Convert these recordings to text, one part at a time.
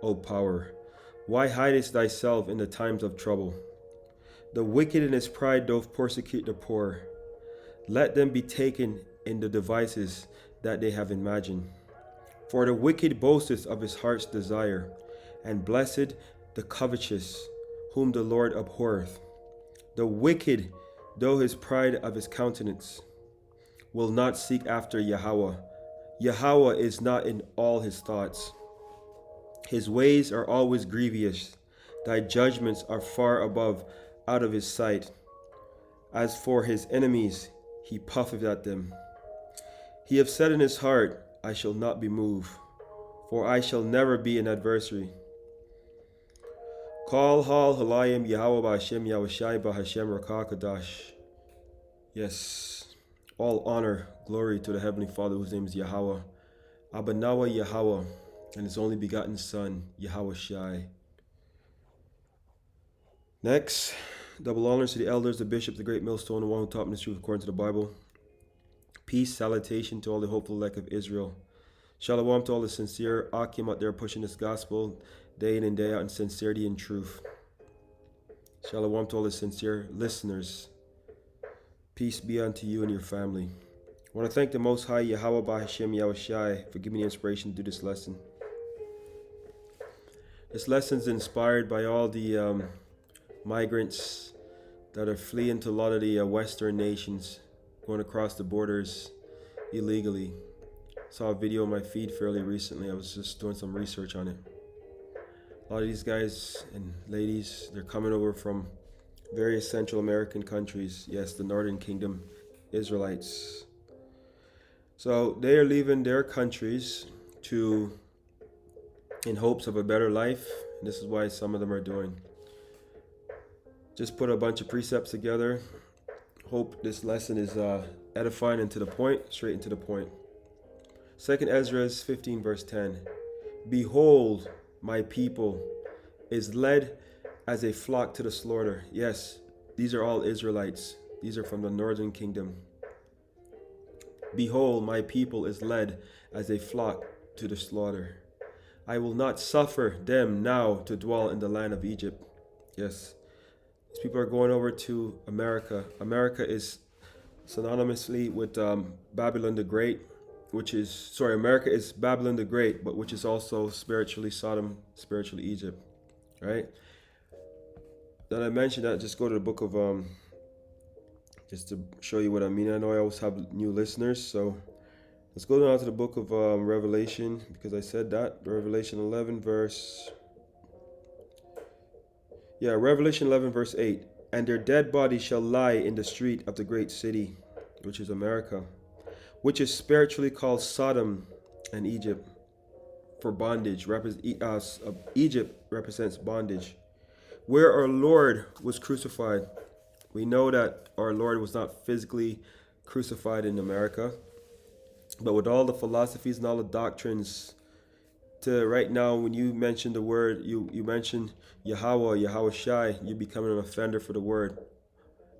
O power? Why hidest thyself in the times of trouble? The wicked in his pride doth persecute the poor. Let them be taken in the devices that they have imagined. For the wicked boasteth of his heart's desire, and blessed the covetous, whom the Lord abhorreth. The wicked, though his pride of his countenance, will not seek after Yahawah. Yahawah is not in all his thoughts. His ways are always grievous. Thy judgments are far above out of his sight. As for his enemies, he puffeth at them. He hath said in his heart, I shall not be moved, for I shall never be an adversary. Kol hal halayim Yahawah BAHASHAM YAHAWASHI BAHASHAM Rakakadash. Yes, all honor, glory to the Heavenly Father, whose name is Yahawah. Abanawa Yahawah, and his only begotten Son, YAHAWASHI. Next, double honors to the elders, the bishop, the great millstone, the one who taught me the truth according to the Bible. Peace, salutation to all the hopeful elect of Israel. Shalom to all the sincere Akim out there pushing this gospel day in and day out in sincerity and truth. Shalom to all the sincere listeners. Peace be unto you and your family. I want to thank the Most High, Yahawah BAHASHAM YAHAWASHI, for giving me the inspiration to do this lesson. This lesson is inspired by all the migrants that are fleeing to a lot of the Western nations, going across the borders illegally. Saw a video on my feed fairly recently. I was just doing some research on it. A lot of these guys and ladies, they're coming over from various Central American countries. Yes, the Northern Kingdom Israelites. So they are leaving their countries in hopes of a better life. And this is why some of them are doing. Just put a bunch of precepts together. Hope this lesson is edifying and to the point, straight and to the point. 2nd Esdras 15 verse 10. Behold, my people is led as a flock to the slaughter. Yes, these are all Israelites. These are from the northern kingdom. Behold, my people is led as a flock to the slaughter. I will not suffer them now to dwell in the land of Egypt. Yes, these people are going over to America. America is synonymously with Babylon the Great, America is Babylon the Great, but which is also spiritually Sodom, spiritually Egypt, right? Then I mentioned that, just go to the book of, just to show you what I mean. I know I always have new listeners, so let's go down to the book of Revelation, because I said that. Revelation 11 verse 8. And their dead bodies shall lie in the street of the great city, which is America, which is spiritually called Sodom and Egypt, for bondage. Egypt represents bondage. Where our Lord was crucified. We know that our Lord was not physically crucified in America, but with all the philosophies and all the doctrines, to right now, when you mention the word, you mention Yahawah, YAHAWASHI, you're becoming an offender for the word.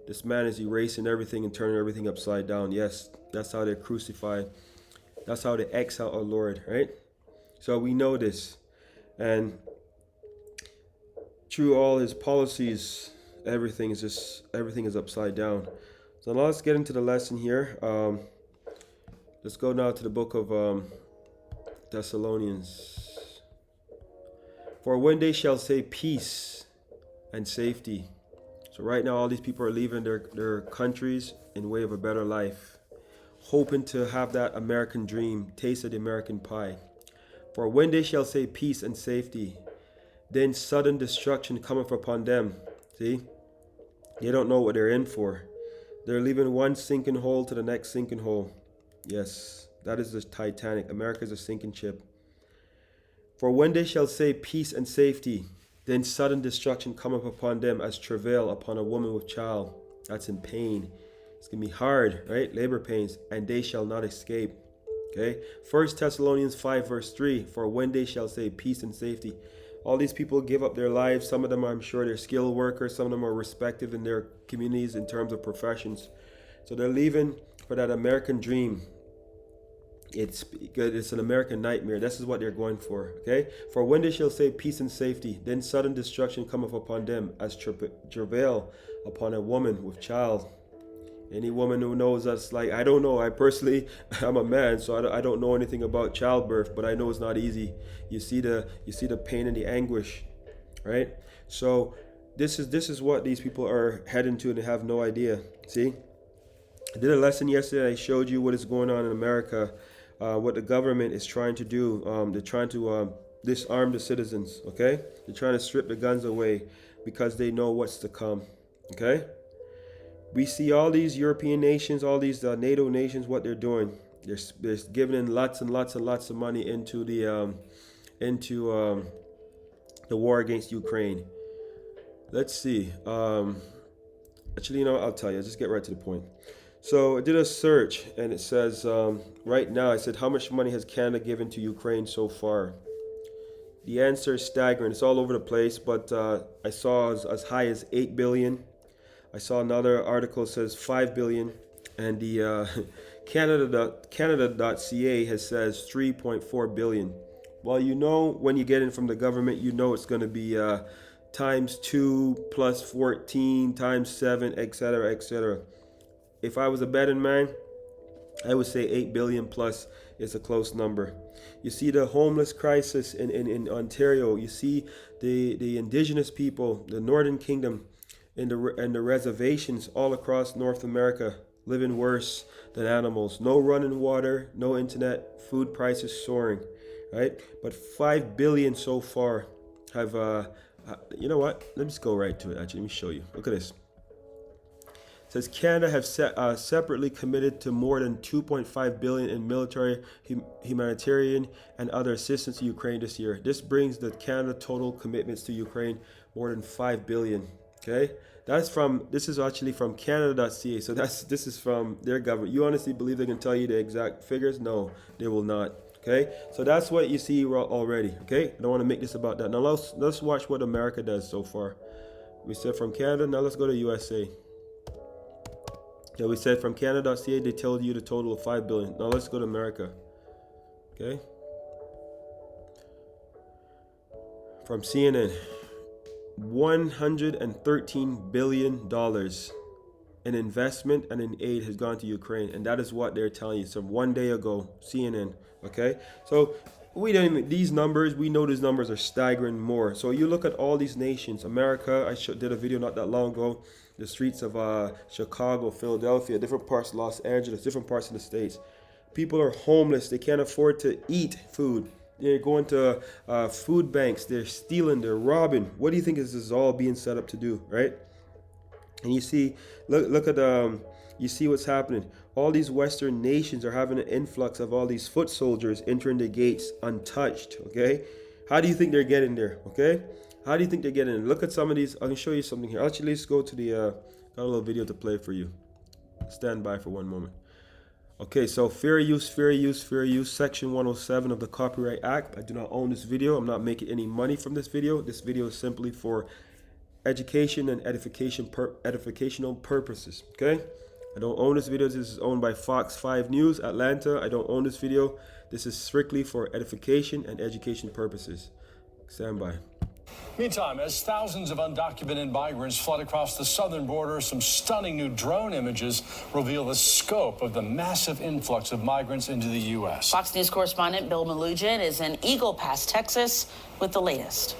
This man is erasing everything and turning everything upside down. Yes, that's how they're crucified. That's how they exile our Lord, right? So we know this. And through all his policies, everything is upside down. So now let's get into the lesson here. Let's go now to the book of Thessalonians. For when they shall say peace and safety. So right now all these people are leaving their countries in way of a better life, hoping to have that American dream, taste of the American pie. For when they shall say peace and safety, then sudden destruction cometh upon them. See? They don't know what they're in for. They're leaving one sinking hole to the next sinking hole. Yes, that is the Titanic. America is a sinking ship. For when they shall say peace and safety, then sudden destruction cometh upon them as travail upon a woman with child. That's in pain. It's going to be hard, right? Labor pains, and they shall not escape. Okay? 1 Thessalonians 5 verse 3, for when they shall say peace and safety. All these people give up their lives. Some of them, I'm sure, they're skilled workers. Some of them are respected in their communities in terms of professions. So they're leaving for that American dream. It's an American nightmare. This is what they're going for. Okay. For when they shall say peace and safety, then sudden destruction cometh upon them as travail upon a woman with child. Any woman who knows us, like, I don't know. I personally, I'm a man, so I don't know anything about childbirth, but I know it's not easy. You see the pain and the anguish, right? So this is what these people are heading to, and they have no idea. See, I did a lesson yesterday. I showed you what is going on in America, what the government is trying to do. They're trying to disarm the citizens. Okay, they're trying to strip the guns away because they know what's to come. Okay. We see all these European nations, all these NATO nations, what they're doing. They're giving in lots and lots and lots of money into the war against Ukraine. Let's see. Actually, I'll tell you. I'll just get right to the point. So I did a search, and it says right now, I said, how much money has Canada given to Ukraine so far? The answer is staggering. It's all over the place, but I saw as high as 8 billion. I saw another article that says 5 billion, and the Canada.ca has says 3.4 billion. Well, when you get in from the government, it's going to be times 2 plus 14 times 7, etc., etc. If I was a betting man, I would say 8 billion plus is a close number. You see the homeless crisis in Ontario. You see the indigenous people, the Northern Kingdom, and the reservations all across North America living worse than animals. No running water, no internet, food prices soaring, right? But 5 billion so far have, you know what? Let me just go right to it, actually. Let me show you. Look at this. It says Canada have separately committed to more than 2.5 billion in military, humanitarian, and other assistance to Ukraine this year. This brings the Canada total commitments to Ukraine more than 5 billion. Okay, this is actually from Canada.ca. So this is from their government. You honestly believe they can tell you the exact figures? No, they will not. Okay, so that's what you see already. Okay, I don't want to make this about that. Now let's watch what America does so far. We said from Canada. Now let's go to USA. Yeah, we said from Canada.ca they told you the total of 5 billion. Now let's go to America. Okay, from CNN. $113 billion in investment and in aid has gone to Ukraine, and that is what they're telling you. So one day ago, CNN. Okay, so we don't even, these numbers, we know these numbers are staggering more. So you look at all these nations. America, I did a video not that long ago. The streets of Chicago, Philadelphia, different parts of Los Angeles, different parts of the States. People are homeless. They can't afford to eat food. They're going to food banks. They're stealing. They're robbing. What do you think this is all being set up to do, right? And you see, look at you see what's happening. All these Western nations are having an influx of all these foot soldiers entering the gates untouched. Okay, how do you think they're getting there? Okay, how do you think they're getting in? Look at some of these. I can show you something here. Actually, let's go to the got a little video to play for you. Stand by for one moment. Okay, so fair use, section 107 of the Copyright Act. I do not own this video. I'm not making any money from this video. This video is simply for education and edificational purposes, okay? I don't own this video. This is owned by Fox 5 News, Atlanta. I don't own this video. This is strictly for edification and education purposes. Stand by. Meantime, as thousands of undocumented migrants flood across the southern border, some stunning new drone images reveal the scope of the massive influx of migrants into the U.S. Fox News correspondent Bill Malugin is in Eagle Pass, Texas, with the latest.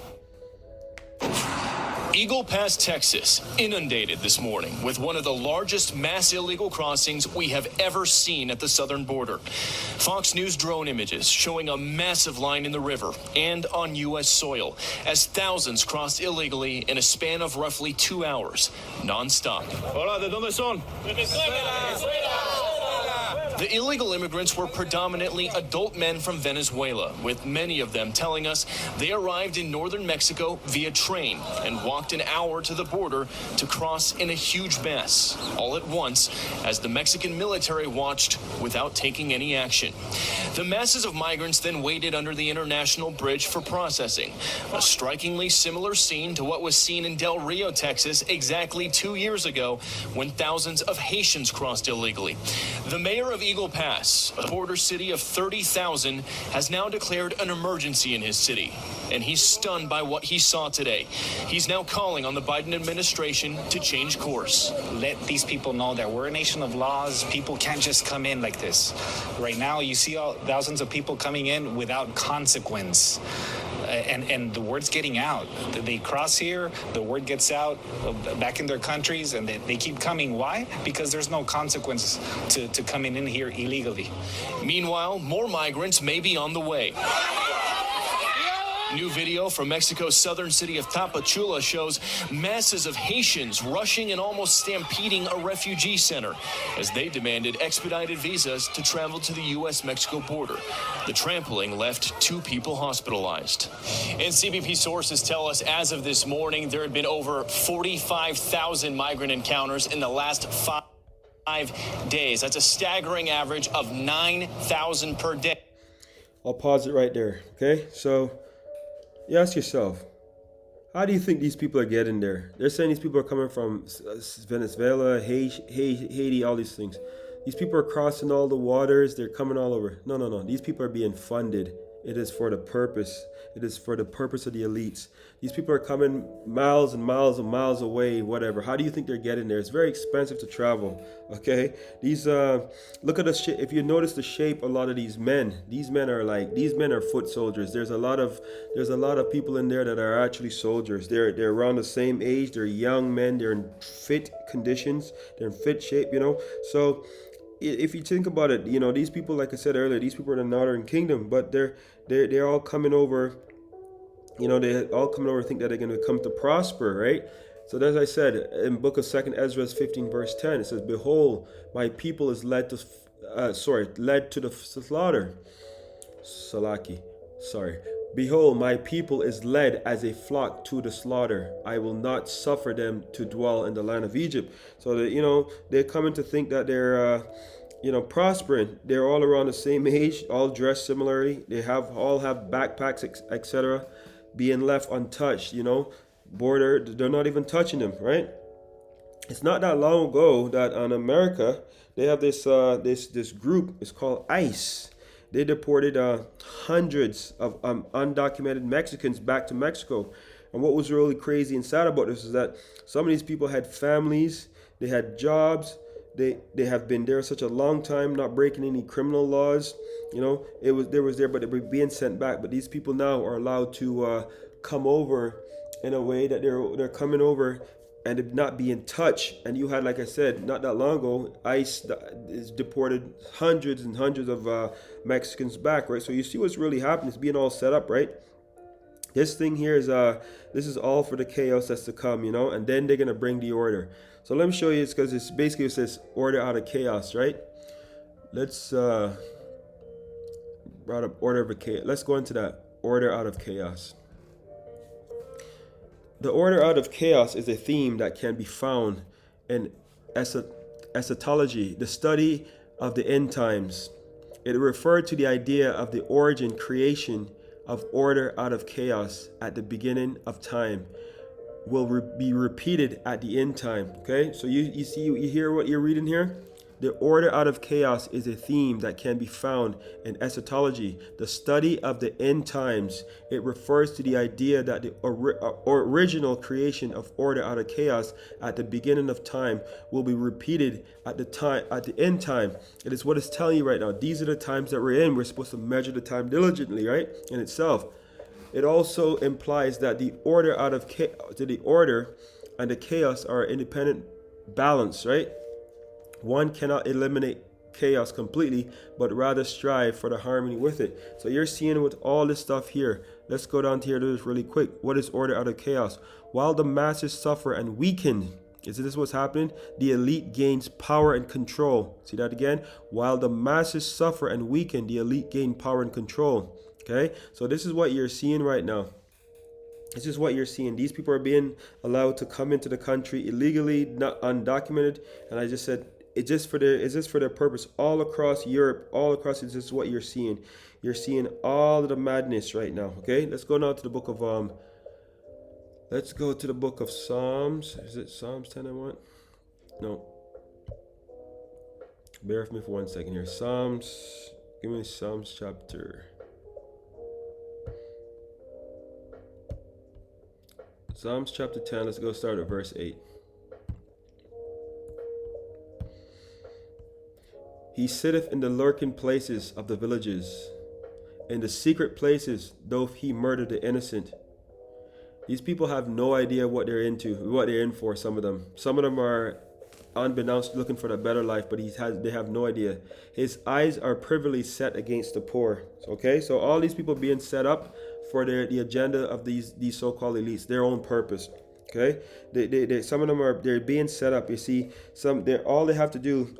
Eagle Pass, Texas, inundated this morning with one of the largest mass illegal crossings we have ever seen at the southern border. Fox News drone images showing a massive line in the river and on U.S. soil as thousands crossed illegally in a span of roughly 2 hours, nonstop. Hola, ¿de dónde son? The illegal immigrants were predominantly adult men from Venezuela, with many of them telling us they arrived in northern Mexico via train and walked an hour to the border to cross in a huge mess, all at once, as the Mexican military watched without taking any action. The masses of migrants then waited under the international bridge for processing, a strikingly similar scene to what was seen in Del Rio, Texas, exactly 2 years ago when thousands of Haitians crossed illegally. The mayor of Eagle Pass, a border city of 30,000, has now declared an emergency in his city. And he's stunned by what he saw today. He's now calling on the Biden administration to change course. Let these people know that we're a nation of laws. People can't just come in like this. Right now, you see thousands of people coming in without consequence. And the word's getting out. They cross here, the word gets out back in their countries, and they keep coming. Why? Because there's no consequence to coming in here illegally. Meanwhile, more migrants may be on the way. New video from Mexico's southern city of Tapachula shows masses of Haitians rushing and almost stampeding a refugee center as they demanded expedited visas to travel to the U.S.-Mexico border. The trampling left 2 people hospitalized. And CBP sources tell us as of this morning, there had been over 45,000 migrant encounters in the last 5 days. That's a staggering average of 9,000 per day. I'll pause it right there. Okay, so you ask yourself, how do you think these people are getting there? They're saying these people are coming from Venezuela, Haiti, all these things. These people are crossing all the waters. They're coming all over. No. These people are being funded. It is for the purpose. It is for the purpose of the elites. These people are coming miles and miles and miles away, whatever. How do you think they're getting there? It's very expensive to travel, okay? These, look at the shape. If you notice the shape, a lot of these men are foot soldiers. There's a lot of people in there that are actually soldiers. They're around the same age. They're young men. They're in fit conditions. They're in fit shape, So if you think about it, these people, like I said earlier, these people are in the Northern Kingdom, but they're all coming over. They all coming over think that they're going to come to prosper, right? So as I said in book of 2 Esdras 15 verse 10, it says, "Behold, my people is led to the slaughter." Behold, my people is led as a flock to the slaughter. I will not suffer them to dwell in the land of Egypt. So that, they're coming to think that they're, prospering. They're all around the same age, all dressed similarly. They all have backpacks, etc., being left untouched. Border, they're not even touching them, right? It's not that long ago that in America they have this group. It's called ICE. They deported hundreds of undocumented Mexicans back to Mexico. And what was really crazy and sad about this is that some of these people had families, they had jobs, they have been there such a long time, not breaking any criminal laws. They was there, but they were being sent back. But these people now are allowed to come over in a way that they're coming over and not be in touch. And you had, like I said, not that long ago, ICE is deported hundreds and hundreds of Mexicans back, right? So you see what's really happening. It's being all set up, right? This thing here is this is all for the chaos that's to come, and then they're gonna bring the order. So let me show you this, because it's basically, it says order out of chaos, right? Let's brought up order of chaos. Let's go into that order out of chaos. The order out of chaos is a theme that can be found in eschatology, the study of the end times. It referred to the idea of the origin, creation of order out of chaos at the beginning of time will be repeated at the end time. Okay, so you hear what you're reading here? The order out of chaos is a theme that can be found in eschatology, the study of the end times. It refers to the idea that the original creation of order out of chaos at the beginning of time will be repeated at the end time. It is what it's telling you right now. These are the times that we're in. We're supposed to measure the time diligently, right? In itself. It also implies that the order the order and the chaos are independent balance, right? One cannot eliminate chaos completely, but rather strive for the harmony with it. So you're seeing with all this stuff here. Let's go down to here to this really quick. What is order out of chaos? While the masses suffer and weaken, is this what's happening? The elite gains power and control. See that again? While the masses suffer and weaken, the elite gain power and control. Okay, so this is what you're seeing right now. This is what you're seeing. These people are being allowed to come into the country illegally, not undocumented. And I just said, it's just for their purpose. All across Europe, all across, this is what you're seeing. You're seeing all of the madness right now. Okay, let's go now to the book of let's go to the book of Psalms. Is it Psalms 10 and 1? No. Bear with me for 1 second here. Psalms. Give me Psalms chapter. Psalms chapter 10. Let's go start at verse 8. He sitteth in the lurking places of the villages. In the secret places doth he murder the innocent. These people have no idea what they're into, what they're in for, some of them. Some of them are unbeknownst looking for the better life, but they have no idea. His eyes are privily set against the poor. Okay, so all these people being set up for the agenda of these so-called elites, their own purpose. Okay, they some of them they're being set up. You see, all they have to do.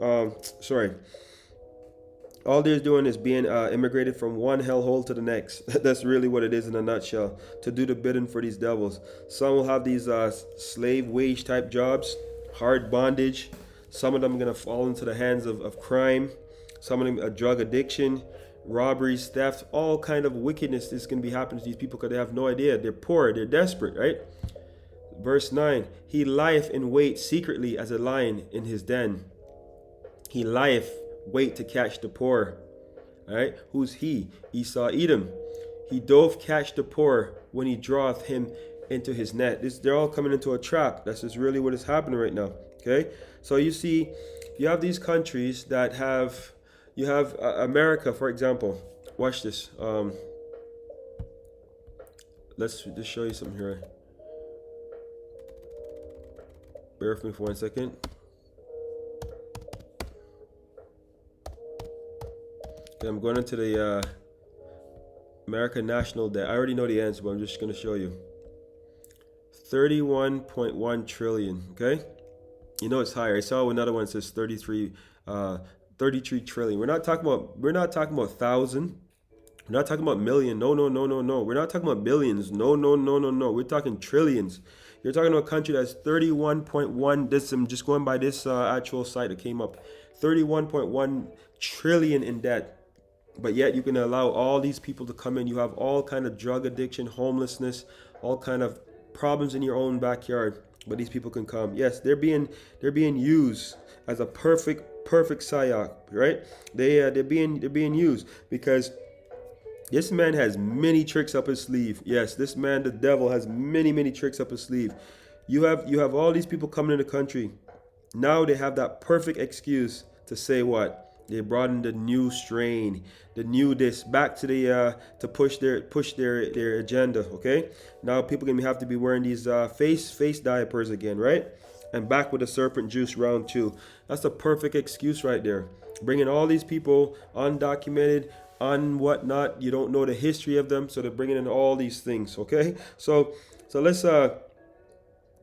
All they're doing is being immigrated from one hellhole to the next. That's really what it is in a nutshell, to do the bidding for these devils. Some will have these slave wage type jobs, hard bondage. Some of them are going to fall into the hands of crime. Some of them drug addiction, robberies, theft, all kind of wickedness is going to be happening to these people because they have no idea. They're poor, they're desperate, right? Verse 9, he lieth in wait secretly as a lion in his den. He lieth wait to catch the poor. All right, who's he? Esau, Edom. He doth catch the poor when he draweth him into his net. They're all coming into a trap. That's just really what is happening right now. Okay, so you see, you have these countries that have, you have America, for example. Watch this. Let's just show you something here. Bear with me for 1 second. I'm going into the American national debt. I already know the answer, but I'm just going to show you. 31.1 trillion. Okay, you know it's higher. I saw another one that says 33 trillion. We're not talking about thousand. We're not talking about million. No. We're not talking about billions. No. We're talking trillions. You're talking about a country that's 31.1. This, I'm just going by this actual site that came up. 31.1 trillion in debt. But yet you can allow all these people to come in. You have all kind of drug addiction, homelessness, all kind of problems in your own backyard. But these people can come. Yes, they're being used as a perfect psyop, right? They're being used because this man has many tricks up his sleeve. Yes, this man, the devil, has many tricks up his sleeve. You have all these people coming in the country. Now they have that perfect excuse to say what? They brought in the new strain, the new this, back to the to push their agenda. Okay, now people gonna have to be wearing these face diapers again, right? And back with the serpent juice round 2. That's a perfect excuse right there. Bringing all these people undocumented, on whatnot. You don't know the history of them, so they're bringing in all these things. Okay, so let's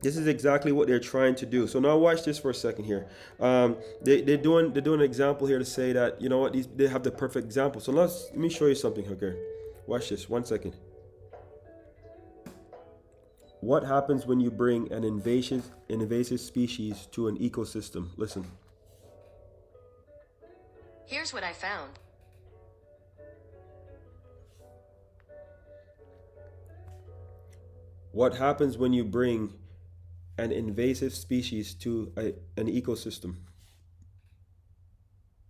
this is exactly what they're trying to do. So now watch this for a second here. They're doing an example here to say that, you know what, they have the perfect example. So let me show you something. Okay, watch this 1 second. What happens when you bring an invasive species to an ecosystem? Listen. Here's what I found. What happens when you bring an invasive species to an ecosystem?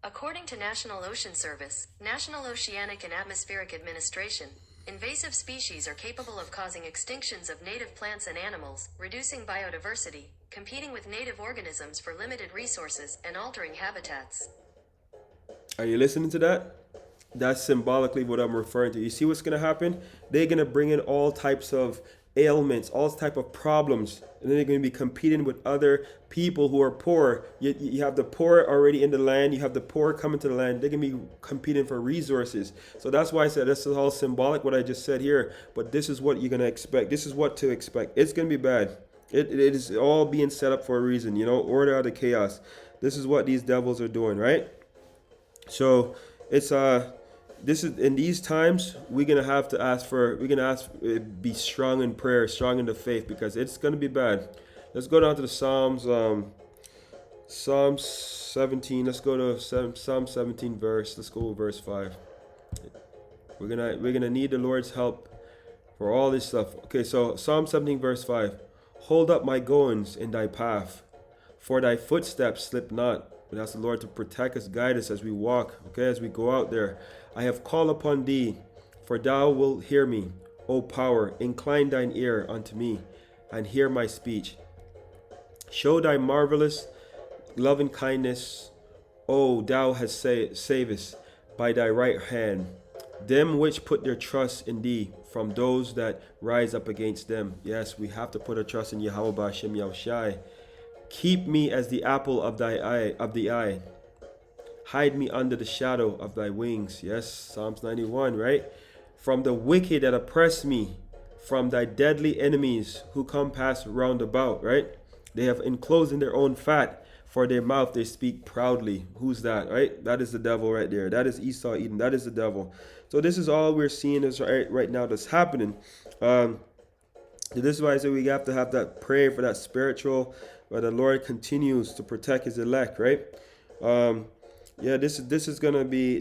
According to National Ocean Service, National Oceanic and Atmospheric Administration, invasive species are capable of causing extinctions of native plants and animals, reducing biodiversity, competing with native organisms for limited resources, and altering habitats. Are you listening to that? That's symbolically what I'm referring to. You see what's going to happen? They're going to bring in all types of ailments, all type of problems, and then they're going to be competing with other people who are poor. You have the poor already in the land, you have the poor coming to the land. They're going to be competing for resources. So that's why I said this is all symbolic, what I just said here, but this is what you're going to expect. This is what to expect. It's going to be bad. It is all being set up for a reason, you know, order out of chaos. This is what these devils are doing, right? So it's this is in these times we're gonna have to be strong in prayer, strong in the faith, because it's gonna be bad. Let's go down to the Psalms. Psalm 17. Let's go to Psalm 17 verse. Let's go with verse 5. We're gonna need the Lord's help for all this stuff. Okay, so Psalm 17 verse 5. Hold up my goings in thy path, for thy footsteps slip not. We ask the Lord to protect us, guide us as we walk, okay, as we go out there. I have called upon thee, for thou wilt hear me. O power, incline thine ear unto me, and hear my speech. Show thy marvelous loving kindness, O thou hast savest by thy right hand them which put their trust in thee from those that rise up against them. Yes, we have to put our trust in Yahweh BAHASHAM YAHAWASHI. Keep me as the apple of the eye. Hide me under the shadow of thy wings. Yes, Psalms 91, right? From the wicked that oppress me, from thy deadly enemies who come past round about, right? They have enclosed in their own fat, for their mouth they speak proudly. Who's that, right? That is the devil right there. That is Esau, Edom. That is the devil. So this is all we're seeing is right now that's happening. This is why I say we have to have that prayer for that spiritual, where the Lord continues to protect his elect, right? Yeah, this is gonna be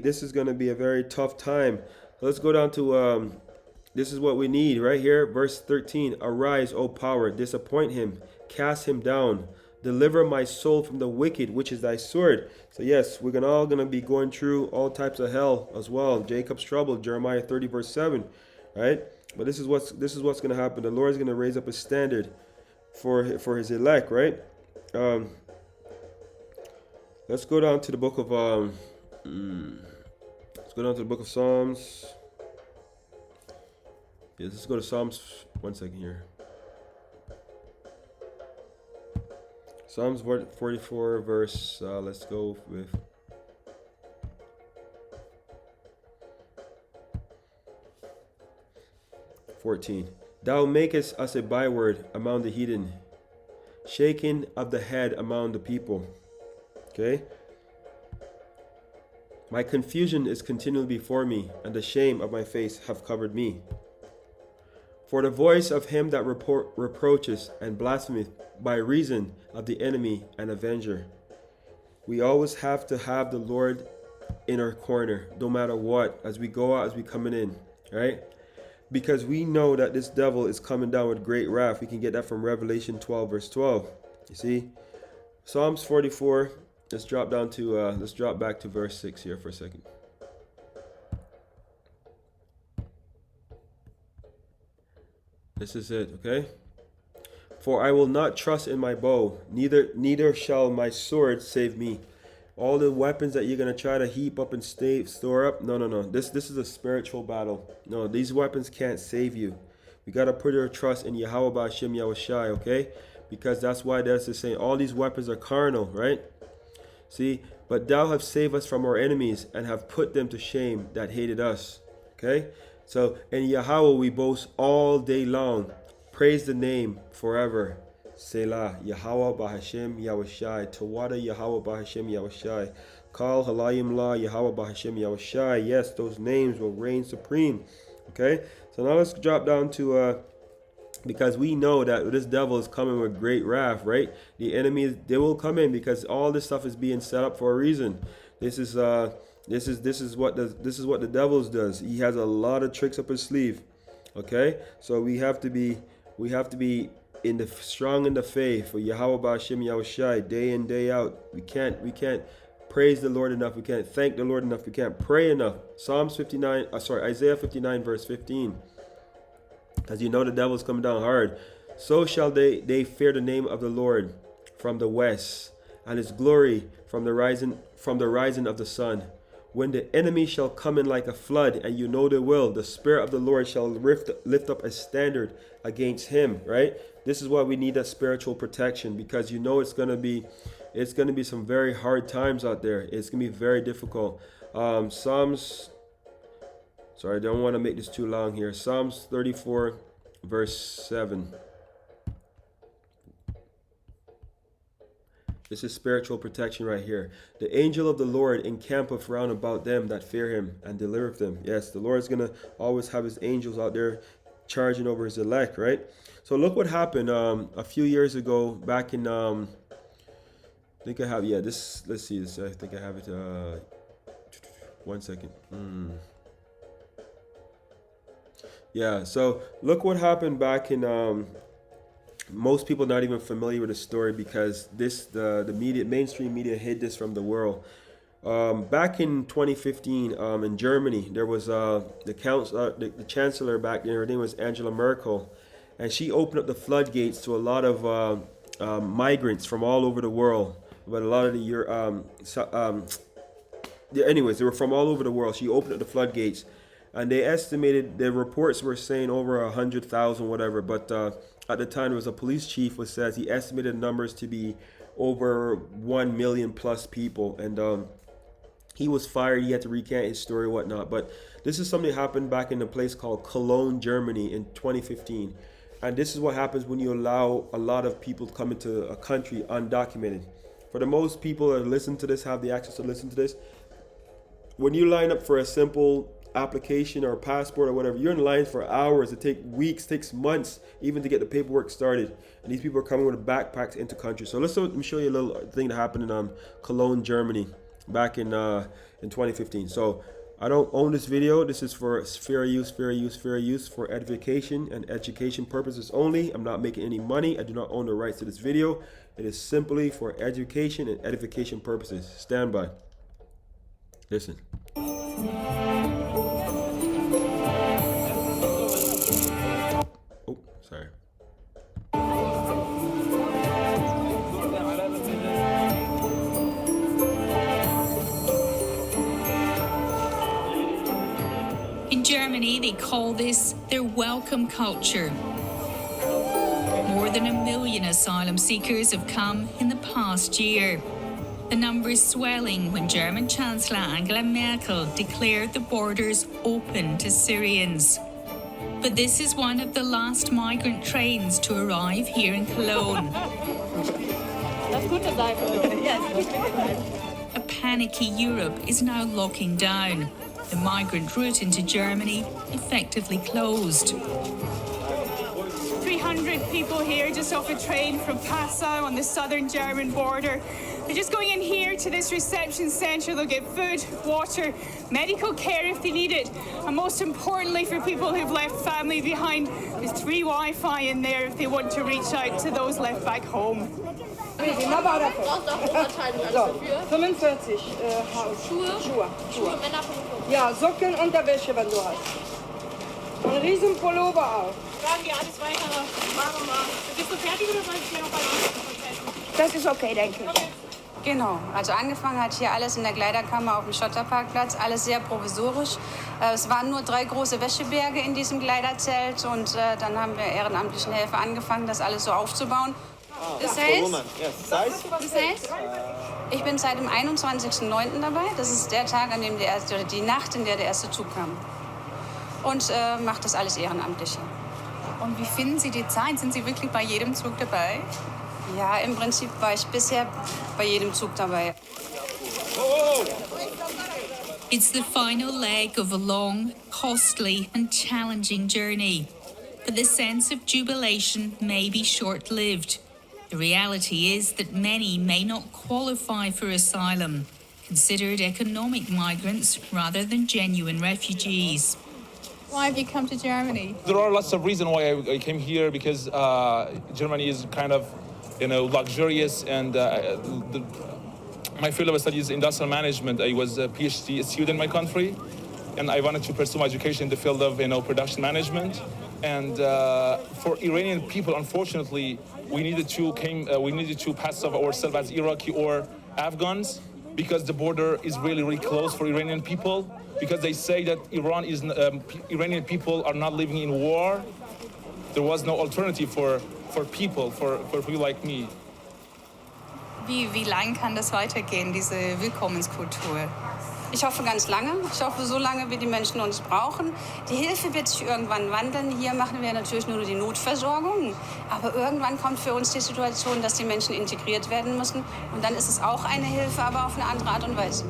a very tough time. Let's go down to this is what we need right here, verse 13. Arise, O power, disappoint him, cast him down, deliver my soul from the wicked, which is thy sword. So yes, we're all gonna be going through all types of hell as well. Jacob's trouble, Jeremiah 30 verse 7, right? But this is what's gonna happen. The Lord is gonna raise up a standard for his elect, right? Let's go down to the book of Psalms. Yeah, let's go to Psalms. 1 second here. Psalms 44 verse. Let's go with 14. Thou makest us a byword among the heathen, shaking of the head among the people. Okay. My confusion is continually before me, and the shame of my face have covered me. For the voice of him that reproaches and blasphemeth by reason of the enemy and avenger. We always have to have the Lord in our corner, no matter what, as we go out, as we coming in, right? Because we know that this devil is coming down with great wrath. We can get that from Revelation 12 verse 12. You see, Psalms 44. Let's drop back to verse 6 here for a second. This is it, okay? For I will not trust in my bow, neither shall my sword save me. All the weapons that you're gonna try to heap up and store up, no. This is a spiritual battle. No, these weapons can't save you. We gotta put our trust in Yahweh BAHASHAM YAHAWASHI, okay? Because that's why that's the saying. All these weapons are carnal, right? See, but thou have saved us from our enemies and have put them to shame that hated us. Okay? So in Yahweh we boast all day long. Praise the name forever. Selah. Yahawah BAHASHAM YAHAWASHI. Tawada Yahweh BAHASHAM YAHAWASHI. Kal Halayim La Yahweh BAHASHAM YAHAWASHI. Yes, those names will reign supreme. Okay? So now let's drop down to because we know that this devil is coming with great wrath, right? The enemies, they will come in because all this stuff is being set up for a reason. This is what the devil does. He has a lot of tricks up his sleeve. Okay, so we have to be strong in the faith for Yahweh BAHASHAM YAHAWASHI day in day out. We can't praise the Lord enough. We can't thank the Lord enough. We can't pray enough. Isaiah 59 verse 15. As you know, the devil is coming down hard. So shall they fear the name of the Lord from the west, and his glory from the rising of the sun. When the enemy shall come in like a flood, and you know they will, the Spirit of the Lord shall lift up a standard against him, right? This is why we need that spiritual protection, because you know it's gonna be some very hard times out there. It's gonna be very difficult. Sorry, I don't want to make this too long here. Psalms 34, verse 7. This is spiritual protection right here. The angel of the Lord encampeth round about them that fear him and delivereth them. Yes, the Lord is going to always have his angels out there charging over his elect, right? So look what happened a few years ago back in, I think I have, let's see this. I think I have it. 1 second. Yeah, so look what happened back in most people not even familiar with the story because the media, mainstream media, hid this from the world. Back in 2015, in Germany, there was the chancellor back then. Her name was Angela Merkel, and she opened up the floodgates to a lot of migrants from all over the world. But a lot of anyways, they were from all over the world. She opened up the floodgates, and they estimated, the reports were saying over 100,000, whatever. But at the time, there was a police chief who says he estimated the numbers to be over 1 million plus people, and he was fired. He had to recant his story, whatnot. But this is something that happened back in a place called Cologne, Germany, in 2015. And this is what happens when you allow a lot of people to come into a country undocumented. For the most people that listen to this, have the access to listen to this, when you line up for a simple application or a passport or whatever, you're in line for hours. It takes weeks, takes months even to get the paperwork started. And these people are coming with backpacks into country. So let me show you a little thing that happened in Cologne, Germany, back in 2015. So I don't own this video. This is for fair use for edification and education purposes only. I'm not making any money. I do not own the rights to this video. It is simply for education and edification purposes. Stand by. Listen. Oh, sorry. In Germany, they call this their welcome culture. More than 1 million asylum seekers have come in the past year. The numbers swelling when German Chancellor Angela Merkel declared the borders open to Syrians. But this is one of the last migrant trains to arrive here in Cologne. A panicky Europe is now locking down. The migrant route into Germany effectively closed. 300 people here just off a train from Passau on the southern German border. They're just going in here to this reception centre. They'll get food, water, medical care if they need it. And most importantly for people who've left family behind, there's free Wi-Fi in there if they want to reach out to those left back home. So, 45 Schuhe. Ja, Socken, Unterwäsche, wenn du hast. Ein riesen Pullover auch. Sagen wir alles weitere. Machen wir. Bist du fertig oder soll ich dir noch was? Das ist okay, denke ich. Okay. Genau, also angefangen hat hier alles in der Kleiderkammer auf dem Schotterparkplatz, alles sehr provisorisch. Es waren nur 3 große Wäscheberge in diesem Kleiderzelt und dann haben wir ehrenamtlichen Helfer angefangen, das alles so aufzubauen. Das heißt, ich bin seit dem 21.09. dabei. Das ist der Tag, an dem die Nacht, in der erste Zug kam. Und mache das alles ehrenamtlich. Und wie finden Sie die Zeit? Sind Sie wirklich bei jedem Zug dabei? Ja, im Prinzip war ich bisher bei jedem Zug dabei. It's the final leg of a long, costly and challenging journey. But the sense of jubilation may be short-lived. The reality is that many may not qualify for asylum, considered economic migrants rather than genuine refugees. Why have you come to Germany? There are lots of reasons why I came here, because Germany is kind of, luxurious, and my field of study is industrial management. I was a PhD student in my country, and I wanted to pursue my education in the field of production management. And for Iranian people, unfortunately, we needed to pass off ourselves as Iraqi or Afghans, because the border is really, really close for Iranian people, because they say that Iranian people are not living in war. There was no alternative for people like me. Wie lang kann das weitergehen, diese Willkommenskultur? Ich hoffe ganz lange. Ich hoffe so lange, wie die Menschen uns brauchen. Die Hilfe wird sich irgendwann wandeln. Hier machen wir natürlich nur die Notversorgung. Aber irgendwann kommt für uns die Situation, dass die Menschen integriert werden müssen. Und dann ist es auch eine Hilfe, aber auf eine andere Art und Weise.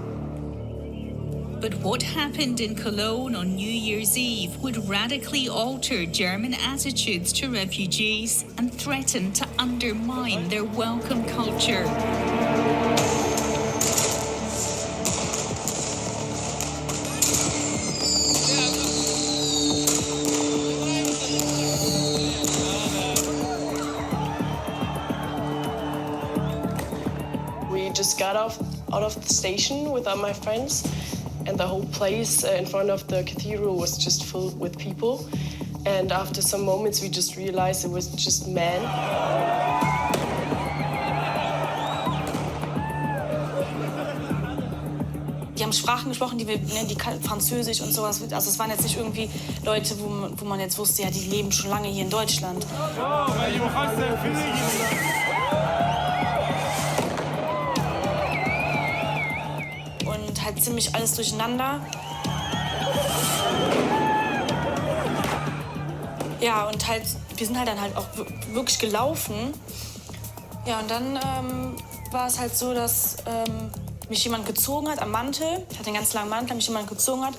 But what happened in Cologne on New Year's Eve would radically alter German attitudes to refugees and threaten to undermine their welcome culture. just got out of the station with my friends, and the whole place in front of the cathedral was just filled with people. And after some moments, we just realized it was just men. Die haben Sprachen gesprochen, die Französisch und sowas. Also es waren jetzt nicht irgendwie Leute, wo man jetzt wusste, ja, die leben schon lange hier in Deutschland. Und halt ziemlich alles durcheinander. Ja, und halt, wir sind halt dann halt auch wirklich gelaufen. Ja, und dann war es halt so, dass mich jemand gezogen hat am Mantel. Ich hatte einen ganz langen Mantel, mich jemand gezogen hat,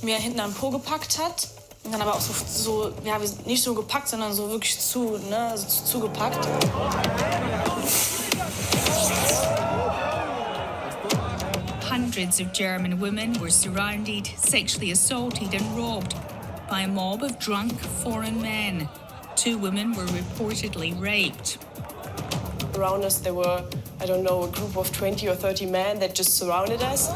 mir hinten am Po gepackt hat. Und dann aber auch so ja, nicht so gepackt, sondern so wirklich zugepackt. Hundreds of German women were surrounded, sexually assaulted and robbed by a mob of drunk foreign men. 2 women were reportedly raped. Around us, there were, I don't know, a group of 20 or 30 men that just surrounded us.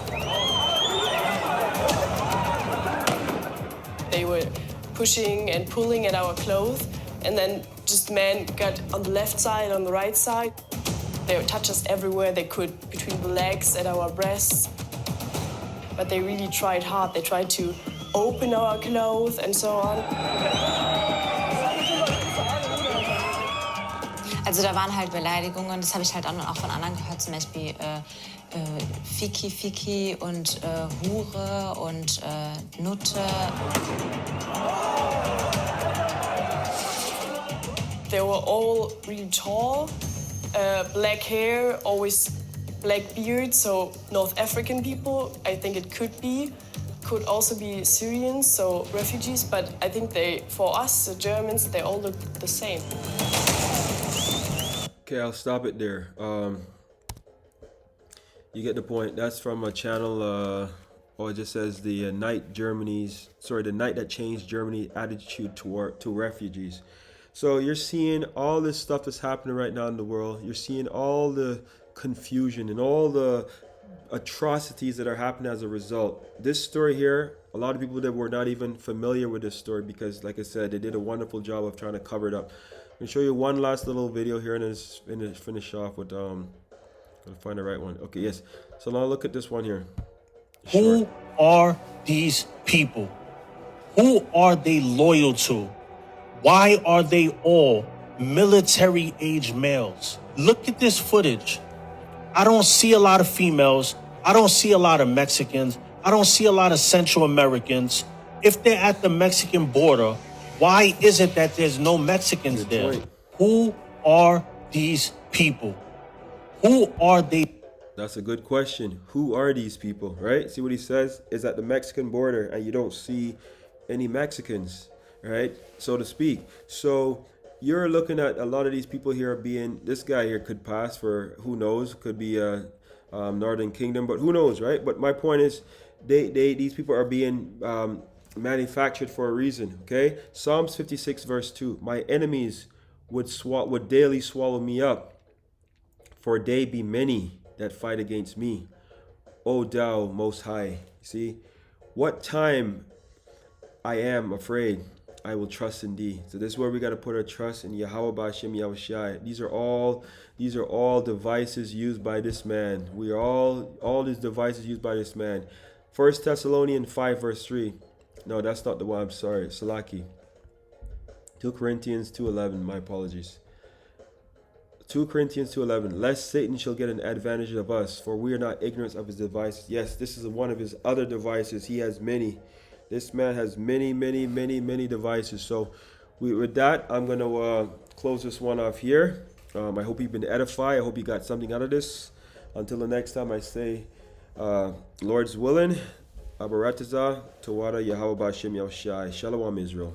They were pushing and pulling at our clothes, and then just men got on the left side, on the right side. They touched us everywhere they could, between the legs, at our breasts. But they really tried hard. They tried to open our clothes and so on. Also da waren halt Beleidigungen, das habe ich halt auch von anderen gehört, zum Beispiel Fiki, Fiki und Hure und Nutte. They were all really tall, black hair, always black beard, so North African people, I think it could also be Syrians, so refugees, but I think for us, the Germans, they all look the same. Okay, I'll stop it there. You get the point. That's from a channel, it just says the night that changed Germany's attitude to refugees. So you're seeing all this stuff that's happening right now in the world. You're seeing all the confusion and all the atrocities that are happening as a result. This story here, a lot of people that were not even familiar with this story because, like I said, they did a wonderful job of trying to cover it up. I'm gonna show you one last little video here and then finish off with gotta find the right one. Okay, yes. So now look at this one here. Who are these people? Who are they loyal to? Why are they all military-age males? Look at this footage. I don't see a lot of females. I don't see a lot of Mexicans. I don't see a lot of Central Americans. If they're at the Mexican border, why is it that there's no Mexicans there? Who are these people? Who are they? That's a good question. Who are these people, right? See what he says? Is at the Mexican border and you don't see any Mexicans, right? So to speak. So you're looking at a lot of these people here being, this guy here could pass for, who knows, could be a Northern Kingdom, but who knows, right? But my point is, these people are being manufactured for a reason, okay? Psalms 56 verse 2, my enemies would daily swallow me up, for they be many that fight against me. O thou most high. See, what time I am afraid, I will trust in thee. So this is where we got to put our trust in YAHAWAH, BAHASHAM, YAHAWASHI. These are all devices used by this man. We are all these devices used by this man. 1 Thessalonians 5 verse 3. No, that's not the one. I'm sorry. Salaki. 2 Corinthians 2:11. My apologies. 2 Corinthians 2:11. Lest Satan shall get an advantage of us, for we are not ignorant of his devices. Yes, this is one of his other devices. He has many. This man has many devices. So with that, I'm going to close this one off here. I hope you've been edified. I hope you got something out of this. Until the next time, I say, Lord's willing, Abaratazah, Tawada, YAHAWAH, BAHASHAM, YAHAWASHI. Shalom, Israel.